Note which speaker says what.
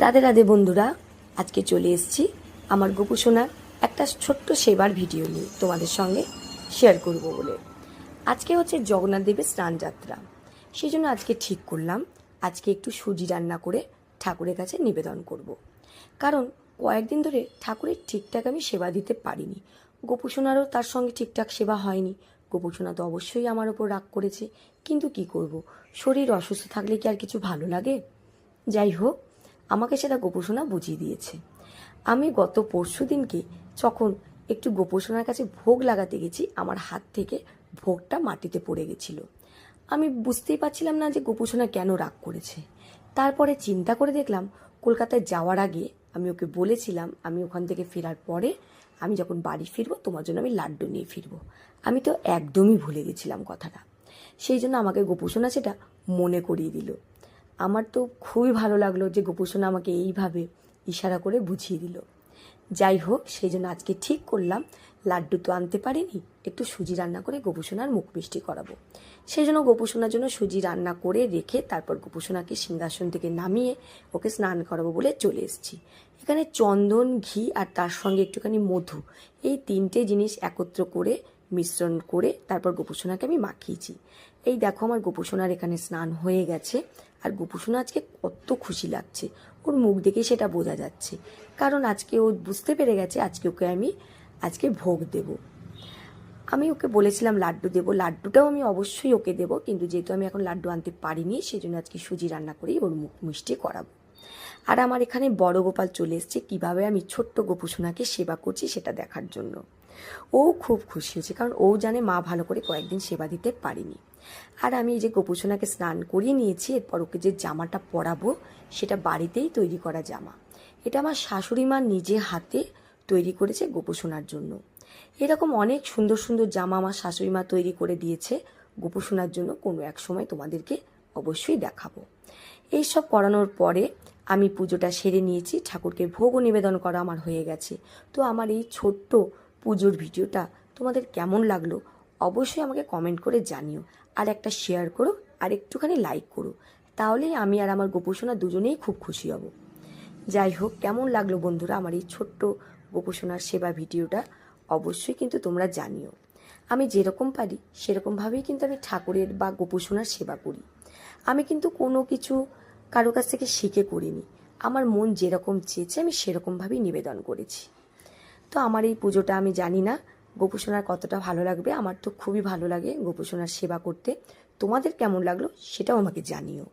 Speaker 1: রাধে রাধে বন্ধুরা, আজকে চলে এসেছি আমার গোপু সোনার একটা ছোট্ট সেবার ভিডিও নিয়ে তোমাদের সঙ্গে শেয়ার করব বলে। আজকে হচ্ছে জগন্নাথ দেবের স্নান যাত্রা, সেই জন্য আজকে ঠিক করলাম আজকে একটু সুজি রান্না করে ঠাকুরের কাছে নিবেদন করব। কারণ কয়েকদিন ধরে ঠাকুরের ঠিকঠাক আমি সেবা দিতে পারিনি, গোপু সোনারও তার সঙ্গে ঠিকঠাক সেবা হয়নি। গোপু সোনা তো অবশ্যই আমার ওপর রাগ করেছে, কিন্তু কি করব, শরীর অসুস্থ থাকলে কি আর কিছু ভালো লাগে? যাই হোক, আমাকে সেটা গোপোষণা বুঝিয়ে দিয়েছে। আমি গত পরশু দিনকে যখন একটু গোপোষণার কাছে ভোগ লাগাতে গেছি, আমার হাত থেকে ভোগটা মাটিতে পড়ে গেছিল। আমি বুঝতেই পারছিলাম না যে গোপোষণা কেন রাগ করেছে। তারপরে চিন্তা করে দেখলাম, কলকাতায় যাওয়ার আগে আমি ওকে বলেছিলাম আমি ওখান থেকে ফেরার পরে আমি যখন বাড়ি ফিরবো তোমার জন্য আমি লাড্ডু নিয়ে ফিরবো। আমি তো একদমই ভুলে গেছিলাম কথাটা, সেই জন্য আমাকে গোপোষণা সেটা মনে করিয়ে দিল। আমার তো খুবই ভালো লাগলো যে গোপোষণা আমাকে এইভাবে ইশারা করে বুঝিয়ে দিল। যাই হোক, সেই জন্য আজকে ঠিক করলাম লাড্ডু তো আনতে পারিনি, একটু সুজি রান্না করে গোপোষণার মুখ মিষ্টি করাবো। সেই জন্য গোপোষণার জন্য সুজি রান্না করে রেখে তারপর গোপোষণাকে সিংহাসন থেকে নামিয়ে ওকে স্নান করাবো বলে চলে এসেছি। এখানে চন্দন, ঘি আর তার সঙ্গে একটুখানি মধু, এই তিনটে জিনিস একত্র করে মিশ্রণ করে তারপর গোপোষণাকে আমি মাখিয়েছি। এই দেখো, আমার গোপোষণার এখানে স্নান হয়ে গেছে। আর গোপোষণা আজকে কত খুশি লাগছে, ওর মুখ দেখেই সেটা বোঝা যাচ্ছে। কারণ আজকে ও বুঝতে পেরে গেছে আজকে ওকে আমি ভোগ দেব। আমি ওকে বলেছিলাম লাড্ডু দেবো, লাড্ডুটাও আমি অবশ্যই ওকে দেবো, কিন্তু যেহেতু আমি এখন লাড্ডু আনতে পারিনি সেই জন্য আজকে সুজি রান্না করেই ওর মুখ মিষ্টি করাবো। আর আমার এখানে বড় গোপাল চলে এসছে কীভাবে আমি ছোট্ট গোপুসোনাকে সেবা করছি সেটা দেখার জন্য। ও খুব খুশি হয়েছে, কারণ ও জানে মা ভালো করে কয়েকদিন সেবা দিতে পারিনি। আর আমি এই যে গোপুসোনাকে স্নান করিয়ে নিয়েছি, এরপর ওকে যে জামাটা পরাবো সেটা বাড়িতেই তৈরি করা জামা। এটা আমার শাশুড়ি মা নিজে হাতে তৈরি করেছে গোপুসোনার জন্য। এরকম অনেক সুন্দর সুন্দর জামা আমার শাশুড়ি মা তৈরি করে দিয়েছে গোপুসোনার জন্য, কোনো এক সময় তোমাদেরকে অবশ্যই দেখাবো। এইসব করানোর পরে আমি পুজোটা সেরে নিয়েছি, ঠাকুরকে ভোগও নিবেদন করা আমার হয়ে গেছে। তো আমার এই ছোট্ট পুজোর ভিডিওটা তোমাদের কেমন লাগলো অবশ্যই আমাকে কমেন্ট করে জানিও, আর একটা শেয়ার করো আর একটুখানি লাইক করো, তাহলেই আমি আর আমার গোপোষণা দুজনেই খুব খুশি হব। যাই হোক, কেমন লাগলো বন্ধুরা আমার এই ছোট্ট গোপোষণার সেবা ভিডিওটা অবশ্যই কিন্তু তোমরা জানিও। আমি যেরকম পারি সেরকমভাবেই কিন্তু আমি ঠাকুরের বা গোপোষণার সেবা করি। আমি কিন্তু কোনো কিছু কারো কাছ থেকে শিখে করিনি, আমার মন যেরকম চেয়েছে আমি সেরকমভাবেই নিবেদন করেছি। তো আমার এই পুজোটা আমি জানি না গোপোষণার কতটা ভালো লাগবে, আমার তো খুবই ভালো লাগে গোপোষণার সেবা করতে। তোমাদের কেমন লাগলো সেটাও আমাকে জানিও।